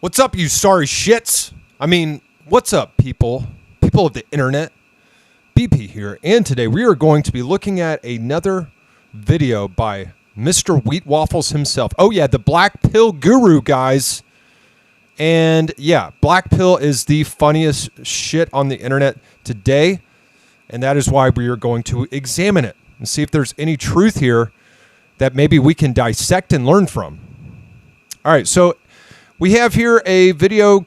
What's up, you sorry shits? I mean, what's up, people? People of the internet. BP here, and today we are going to be looking at another video by Mr. Wheat Waffles himself. Oh yeah, the Black Pill Guru, guys. And yeah, Black Pill is the funniest shit on the internet today, and that is why we are going to examine it and see if there's any truth here that maybe we can dissect and learn from. All right, so we have here a video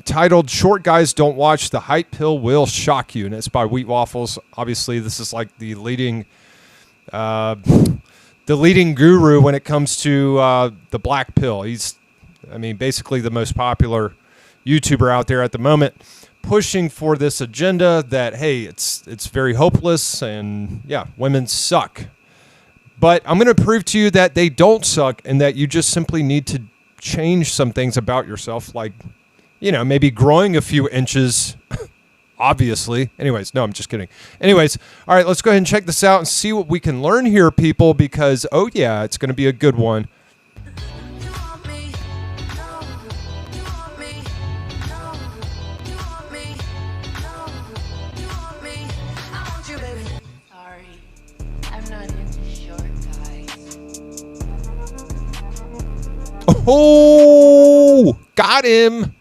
titled "Short Guys Don't Watch, the Heightpill Will Shock You," and it's by Wheat Waffles. Obviously, this is like the leading guru when it comes to the black pill. He's, I mean, basically the most popular YouTuber out there at the moment, pushing for this agenda that, hey, it's very hopeless and, yeah, women suck. But I'm going to prove to you that they don't suck and that you just simply need to change some things about yourself, like, you know, maybe growing a few inches, obviously. Anyways, no, I'm just kidding. Anyways, all right, let's go ahead and check this out and see what we can learn here, people, because, oh, yeah, it's going to be a good one. Oh, got him.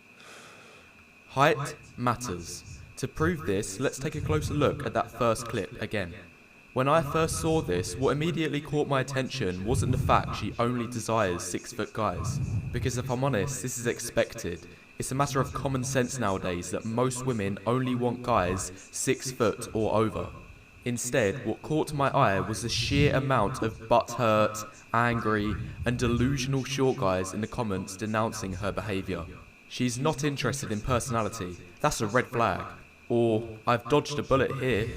Height matters. To prove this, let's take a closer look at that first clip again. When I first saw this, what immediately caught my attention wasn't the fact she only desires 6-foot guys. Because if I'm honest, this is expected. It's a matter of common sense nowadays that most women only want guys 6 foot or over. Instead, what caught my eye was the sheer amount of butthurt, angry, and delusional short guys in the comments denouncing her behaviour. She's not interested in personality, that's a red flag. Or, I've dodged a bullet here.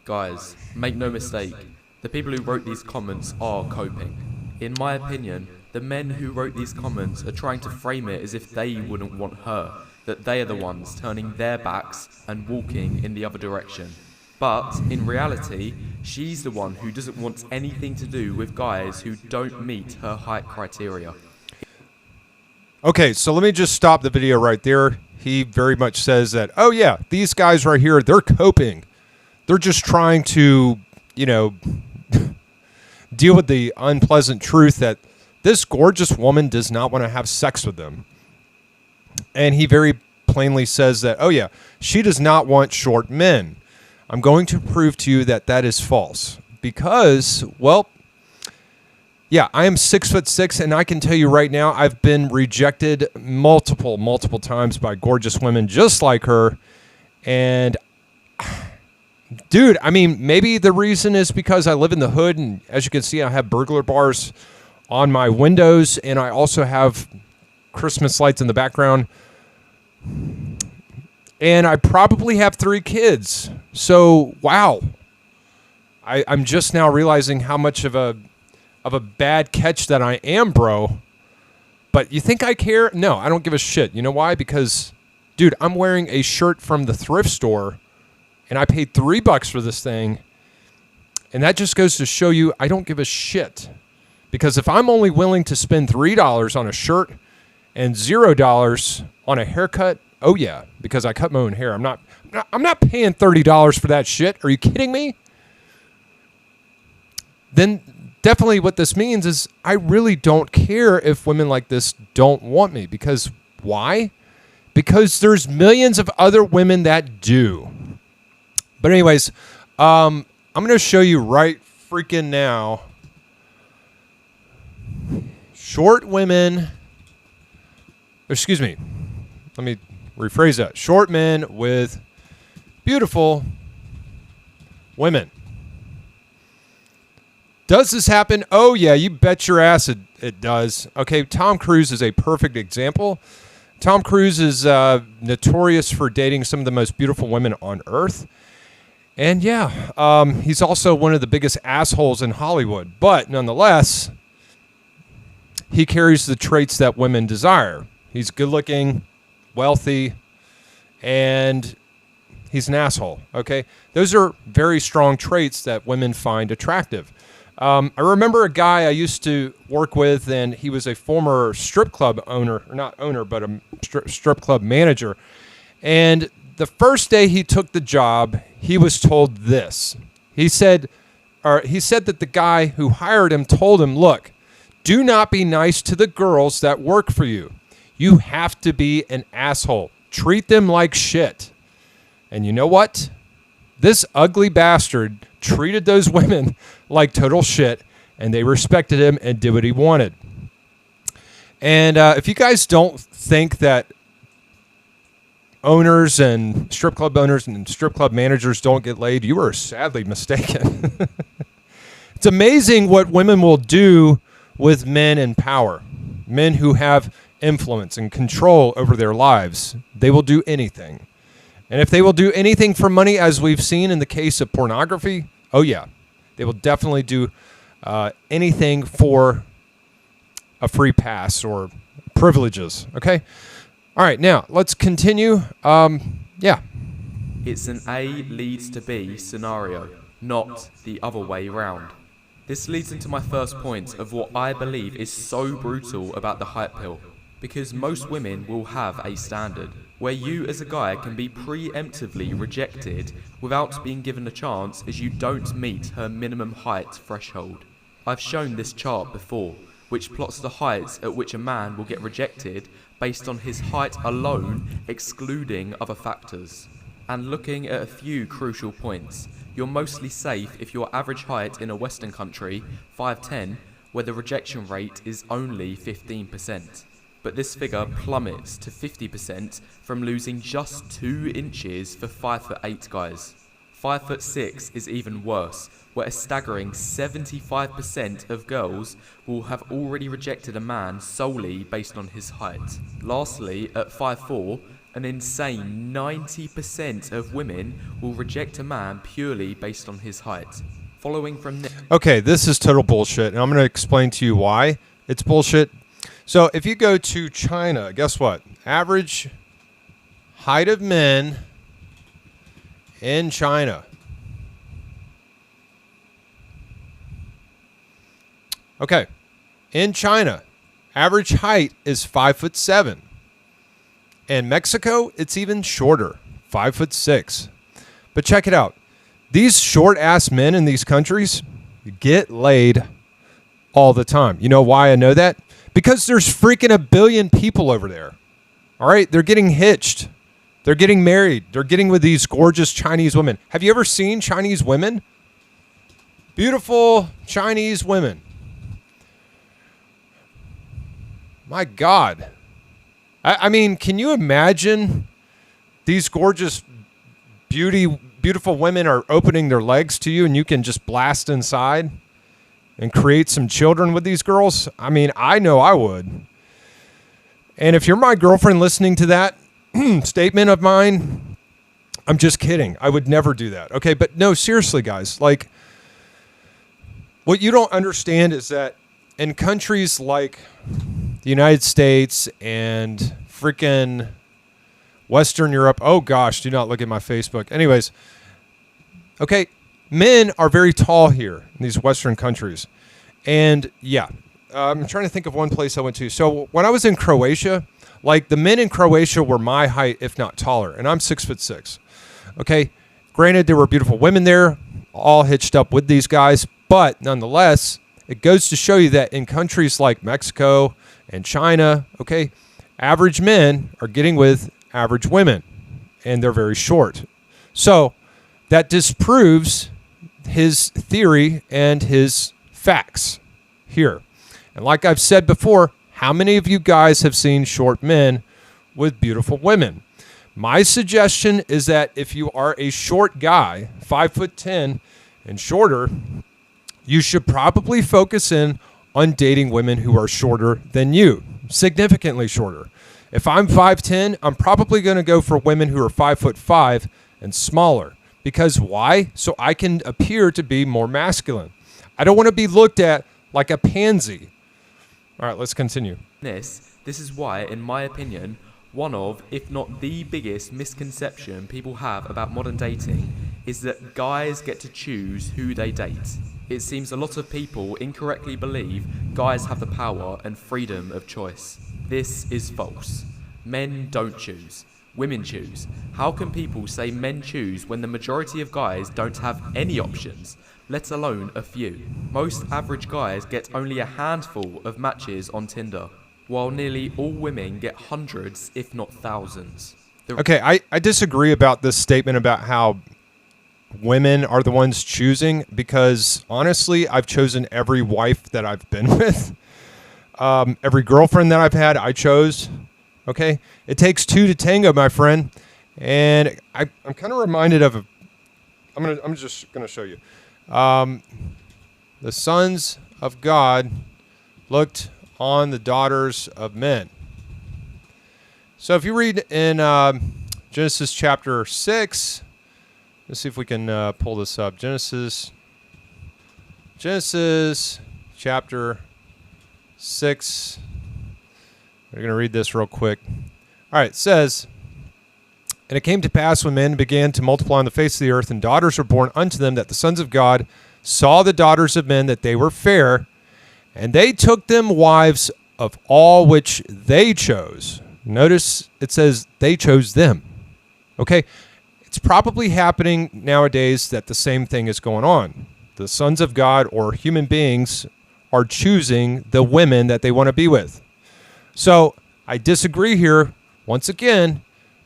Guys, make no mistake, the people who wrote these comments are coping. In my opinion, the men who wrote these comments are trying to frame it as if they wouldn't want her, that they are the ones turning their backs and walking in the other direction. But, in reality, she's the one who doesn't want anything to do with guys who don't meet her height criteria. Okay, so let me just stop the video right there. He very much says that, oh yeah, these guys right here, they're coping. They're just trying to, you know, deal with the unpleasant truth that this gorgeous woman does not want to have sex with them. And he very plainly says that, oh yeah, she does not want short men. I'm going to prove to you that that is false because, well, yeah, I am 6'6", and I can tell you right now, I've been rejected multiple times by gorgeous women just like her. And dude, I mean, maybe the reason is because I live in the hood, and as you can see, I have burglar bars on my windows, and I also have Christmas lights in the background. And I probably have 3 kids. So, wow. I'm just now realizing how much of a bad catch that I am, bro. But you think I care? No, I don't give a shit. You know why? Because, dude, I'm wearing a shirt from the thrift store, and I paid $3 for this thing. And that just goes to show you I don't give a shit. Because if I'm only willing to spend $3 on a shirt and $0 on a haircut, oh yeah, because I cut my own hair. I'm not paying $30 for that shit. Are you kidding me? Then definitely what this means is I really don't care if women like this don't want me. Because why? Because there's millions of other women that do. But anyways, I'm going to show you right freaking now. Short women. Excuse me. Let me rephrase that. Short men with beautiful women. Does this happen? Oh, yeah, you bet your ass it does. Okay, Tom Cruise is a perfect example. Tom Cruise is notorious for dating some of the most beautiful women on earth. And yeah, he's also one of the biggest assholes in Hollywood. But nonetheless, he carries the traits that women desire. He's good looking, wealthy, and he's an asshole, okay? Those are very strong traits that women find attractive. I remember a guy I used to work with, and he was a former strip club owner, or not owner, but a strip club manager. And the first day he took the job, he was told this. He said that the guy who hired him told him, look, do not be nice to the girls that work for you. You have to be an asshole. Treat them like shit. And you know what? This ugly bastard treated those women like total shit, and they respected him and did what he wanted. And if you guys don't think that owners and strip club owners and strip club managers don't get laid, you are sadly mistaken. It's amazing what women will do with men in power, men who have influence and control over their lives. They will do anything. And if they will do anything for money, as we've seen in the case of pornography, oh yeah, they will definitely do anything for a free pass or privileges. Okay? All right, now let's continue. Yeah. It's an A leads to B scenario, not the other way round. This leads into my first point of what I believe is so brutal about the Heightpill, because most women will have a standard where you as a guy can be preemptively rejected without being given a chance as you don't meet her minimum height threshold. I've shown this chart before, which plots the heights at which a man will get rejected based on his height alone, excluding other factors. And looking at a few crucial points, you're mostly safe if your average height in a Western country, 5'10", where the rejection rate is only 15%. But this figure plummets to 50% from losing just 2 inches for 5'8" guys. 5'6" is even worse, where a staggering 75% of girls will have already rejected a man solely based on his height. Lastly, at 5'4", an insane 90% of women will reject a man purely based on his height. Following from this... Okay, this is total bullshit, and I'm going to explain to you why it's bullshit. So if you go to China, guess what? Average height of men in China. Okay, in China, average height is 5'7". In Mexico, it's even shorter, 5'6". But check it out. These short-ass men in these countries get laid all the time. You know why I know that? Because there's freaking a billion people over there. All right? They're getting hitched. They're getting married. They're getting with these gorgeous Chinese women. Have you ever seen Chinese women? Beautiful Chinese women. My God. I mean, can you imagine these gorgeous, beautiful women are opening their legs to you and you can just blast inside and create some children with these girls? I mean, I know I would. And if you're my girlfriend listening to that statement of mine, I'm just kidding. I would never do that. Okay, but no, seriously, guys. Like, what you don't understand is that in countries like the United States and freaking Western Europe. Oh gosh, do not look at my Facebook. Anyways, okay, men are very tall here in these Western countries. And yeah, I'm trying to think of one place I went to. So when I was in Croatia, like the men in Croatia were my height, if not taller, and I'm 6'6". Okay, granted, there were beautiful women there, all hitched up with these guys, but nonetheless, it goes to show you that in countries like Mexico and China, okay, average men are getting with average women, and they're very short. So that disproves his theory and his facts here. And like I've said before, how many of you guys have seen short men with beautiful women? My suggestion is that if you are a short guy, 5'10" and shorter, you should probably focus in on dating women who are shorter than you, significantly shorter. If I'm 5'10", I'm probably going to go for women who are 5'5" and smaller. Because why? So I can appear to be more masculine. I don't want to be looked at like a pansy. All right, let's continue. This is why, in my opinion, one of, if not the biggest misconception people have about modern dating is that guys get to choose who they date. It seems a lot of people incorrectly believe guys have the power and freedom of choice. This is false. Men don't choose. Women choose. How can people say men choose when the majority of guys don't have any options, let alone a few? Most average guys get only a handful of matches on Tinder, while nearly all women get hundreds, if not thousands. Okay, I disagree about this statement about how women are the ones choosing, because honestly, I've chosen every wife that I've been with. Every girlfriend that I've had, I chose. Okay, it takes two to tango, my friend. And I'm kind of reminded of I'm just gonna show you. The sons of God looked on the daughters of men. So if you read in Genesis chapter 6, let's see if we can pull this up. Genesis chapter 6. We're going to read this real quick. All right, it says, "And it came to pass when men began to multiply on the face of the earth, and daughters were born unto them, that the sons of God saw the daughters of men, that they were fair, and they took them wives of all which they chose." Notice it says they chose them. Okay, it's probably happening nowadays that the same thing is going on. The sons of God or human beings are choosing the women that they want to be with. So I disagree here, once again,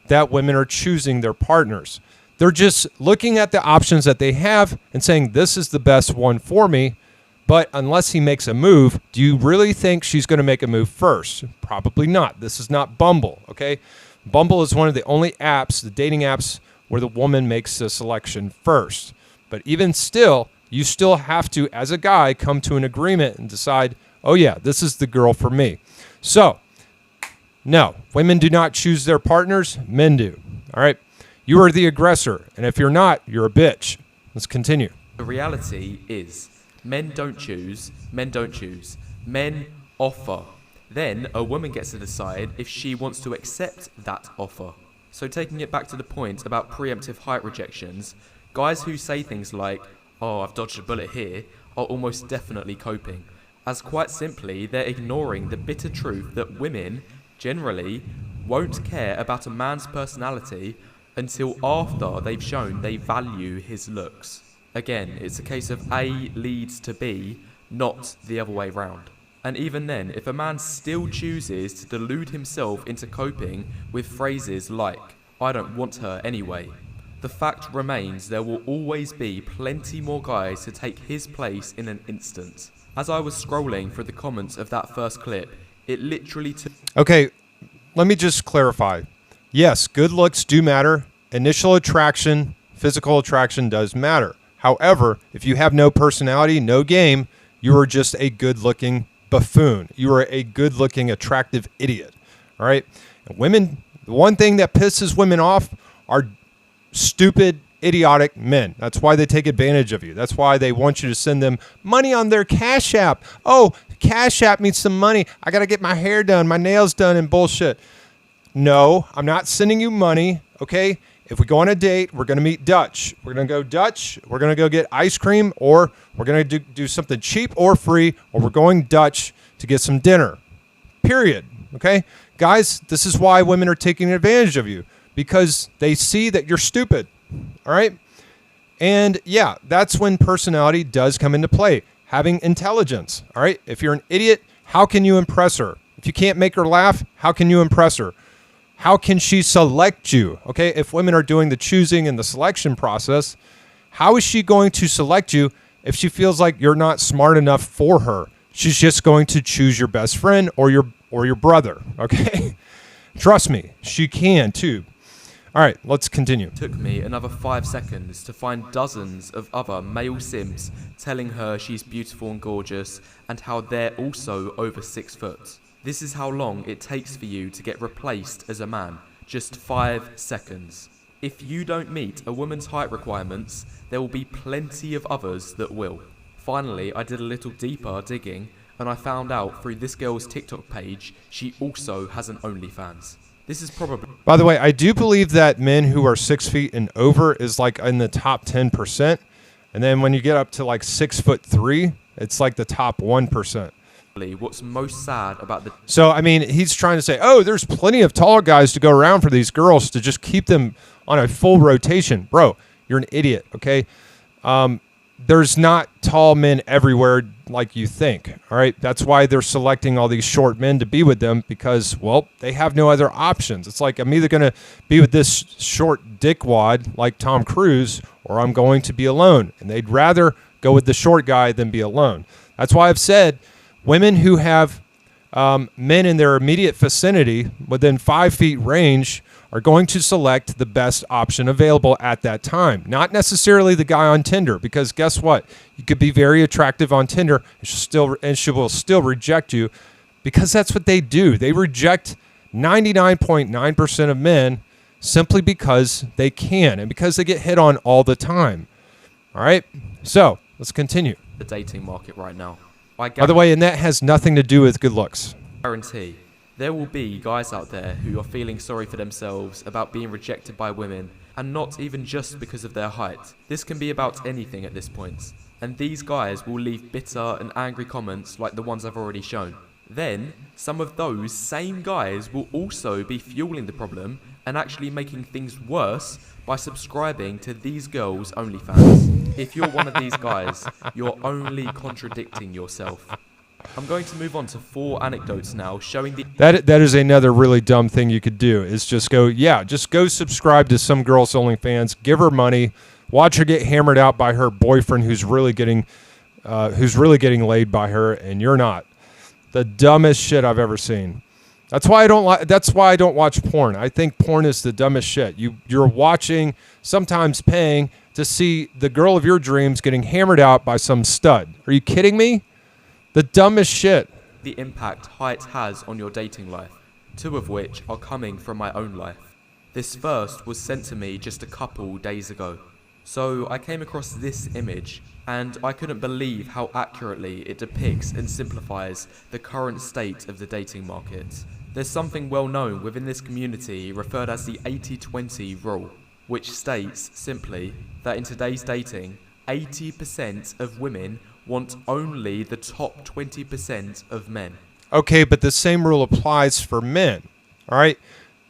that women are choosing their partners. They're just looking at the options that they have and saying, this is the best one for me. But unless he makes a move, do you really think she's going to make a move first? Probably not. This is not Bumble, okay? Bumble is one of the only apps, the dating apps, where the woman makes the selection first. But even still, you still have to, as a guy, come to an agreement and decide, oh yeah, this is the girl for me. So, no, women do not choose their partners, men do. All right? You are the aggressor, and if you're not, you're a bitch. Let's continue. The reality is, men don't choose, men don't choose. Men offer. Then a woman gets to decide if she wants to accept that offer. So taking it back to the point about preemptive height rejections, guys who say things like, oh, I've dodged a bullet here, are almost definitely coping. As quite simply, they're ignoring the bitter truth that women, generally, won't care about a man's personality until after they've shown they value his looks. Again, it's a case of A leads to B, not the other way round. And even then, if a man still chooses to delude himself into coping with phrases like, I don't want her anyway, the fact remains there will always be plenty more guys to take his place in an instant. As I was scrolling through the comments of that first clip, it literally took... Okay, let me just clarify. Yes, good looks do matter. Initial attraction, physical attraction does matter. However, if you have no personality, no game, you are just a good-looking buffoon. You are a good-looking, attractive idiot. All right? And women, the one thing that pisses women off are stupid, idiotic men. That's why they take advantage of you. That's why they want you to send them money on their Cash App. Oh, Cash App needs some money. I got to get my hair done, my nails done, and bullshit. No, I'm not sending you money, okay? If we go on a date, we're going to meet Dutch. We're going to go Dutch. We're going to go get ice cream, or we're going to do something cheap or free, or we're going Dutch to get some dinner. Period. Okay? Guys, this is why women are taking advantage of you, because they see that you're stupid. All right? And yeah, that's when personality does come into play. Having intelligence. All right? If you're an idiot, how can you impress her? If you can't make her laugh, how can you impress her? How can she select you? Okay, if women are doing the choosing and the selection process, how is she going to select you if she feels like you're not smart enough for her? She's just going to choose your best friend or your brother, okay? Trust me, she can too. All right, let's continue. It took me another 5 seconds to find dozens of other male simps telling her she's beautiful and gorgeous and how they're also over 6 foot. This is how long it takes for you to get replaced as a man. Just 5 seconds. If you don't meet a woman's height requirements, there will be plenty of others that will. Finally, I did a little deeper digging, and I found out through this girl's TikTok page, she also has an OnlyFans. This is probably... By the way, I do believe that men who are 6 feet and over is like in the top 10%. And then when you get up to like 6'3", it's like the top 1%. What's most sad about the... So, I mean, he's trying to say, oh, there's plenty of taller guys to go around for these girls to just keep them on a full rotation. Bro, you're an idiot, okay? There's not tall men everywhere like you think, all right? That's why they're selecting all these short men to be with them because, well, they have no other options. It's like I'm either going to be with this short dickwad like Tom Cruise or I'm going to be alone. And they'd rather go with the short guy than be alone. That's why I've said women who have men in their immediate vicinity within 5 feet range are going to select the best option available at that time. Not necessarily the guy on Tinder, because guess what? You could be very attractive on Tinder and she will still reject you because that's what they do. They reject 99.9% of men simply because they can and because they get hit on all the time. All right? So, let's continue. The dating market right now. By the way, and that has nothing to do with good looks. Guarantee there will be guys out there who are feeling sorry for themselves about being rejected by women, and not even just because of their height. This can be about anything at this point. And these guys will leave bitter and angry comments like the ones I've already shown. Then, some of those same guys will also be fueling the problem and actually making things worse by subscribing to these girls' OnlyFans. If you're one of these guys, you're only contradicting yourself. I'm going to move on to 4 anecdotes now showing the... That is another really dumb thing you could do is just go subscribe to some girl's OnlyFans, give her money, watch her get hammered out by her boyfriend who's really getting laid by her, and you're not. The dumbest shit I've ever seen. That's why I don't watch porn. I think porn is the dumbest shit. You're watching, sometimes paying to see the girl of your dreams getting hammered out by some stud. Are you kidding me? The dumbest shit. The impact height has on your dating life, 2 of which are coming from my own life. This first was sent to me just a couple days ago. So I came across this image and I couldn't believe how accurately it depicts and simplifies the current state of the dating market. There's something well known within this community referred as the 80-20 rule, which states simply that in today's dating, 80% of women want only the top 20% of men. Okay, but the same rule applies for men. All right?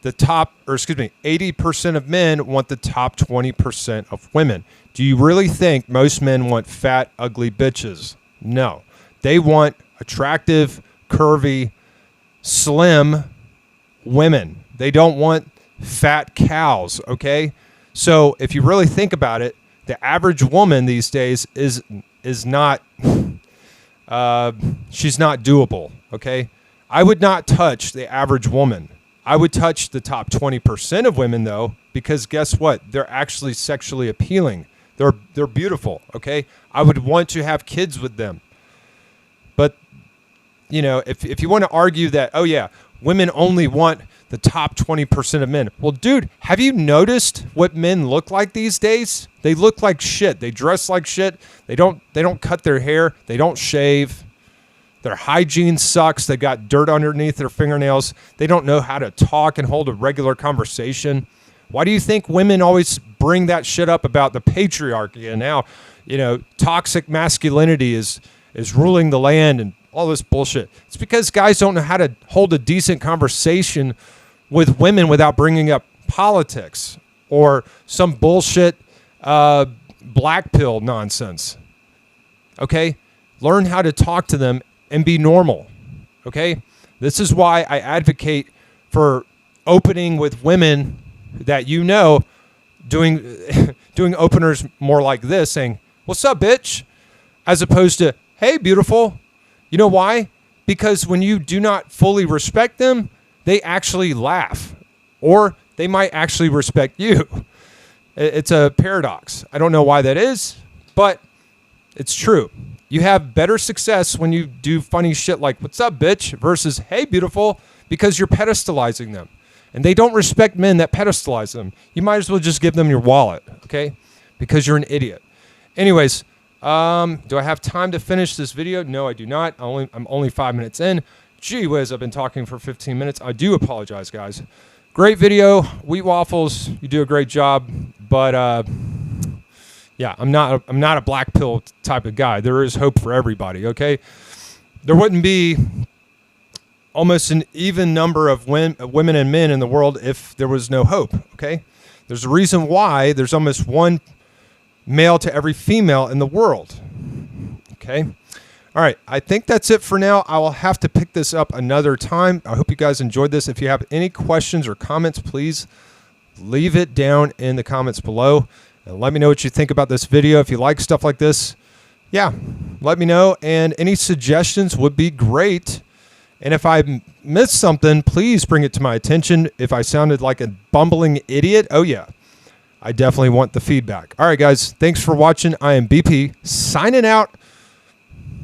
80% of men want the top 20% of women. Do you really think most men want fat, ugly bitches? No. They want attractive, curvy, slim women. They don't want fat cows, okay? So if you really think about it, the average woman these days is not, she's not doable, okay? I would not touch the average woman. I would touch the top 20% of women, though, because guess what? They're actually sexually appealing. They're beautiful, okay? I would want to have kids with them. But, you know, if you want to argue that, oh, yeah, women only want the top 20% of men. Well, dude, have you noticed what men look like these days? They look like shit. They dress like shit. They don't cut their hair. They don't shave. Their hygiene sucks. They got dirt underneath their fingernails. They don't know how to talk and hold a regular conversation. Why do you think women always bring that shit up about the patriarchy and now, you know, toxic masculinity is ruling the land and all this bullshit? It's because guys don't know how to hold a decent conversation with women without bringing up politics or some bullshit black pill nonsense. Okay? Learn how to talk to them and be normal. Okay? This is why I advocate for opening with women that you know, doing openers more like this, saying, "What's up, bitch?" as opposed to, "Hey, beautiful." You know why? Because when you do not fully respect them, they actually laugh, or they might actually respect you. It's a paradox. I don't know why that is, but it's true. You have better success when you do funny shit like, "What's up, bitch?" versus, "Hey, beautiful," because you're pedestalizing them. And they don't respect men that pedestalize them. You might as well just give them your wallet, okay? Because you're an idiot. Anyways, do I have time to finish this video? No, I do not. I'm only 5 minutes in. Gee whiz, I've been talking for 15 minutes. I do apologize, guys. Great video. Wheat Waffles, you do a great job. But, Yeah, I'm not a black pill type of guy. There is hope for everybody, okay? There wouldn't be almost an even number of women and men in the world if there was no hope, okay? There's a reason why there's almost one male to every female in the world, okay? All right, I think that's it for now. I will have to pick this up another time. I hope you guys enjoyed this. If you have any questions or comments, please leave it down in the comments below. And let me know what you think about this video. If you like stuff like this, yeah, let me know. And any suggestions would be great. And if I missed something, please bring it to my attention. If I sounded like a bumbling idiot, oh yeah, I definitely want the feedback. All right, guys, thanks for watching. I am BP, signing out.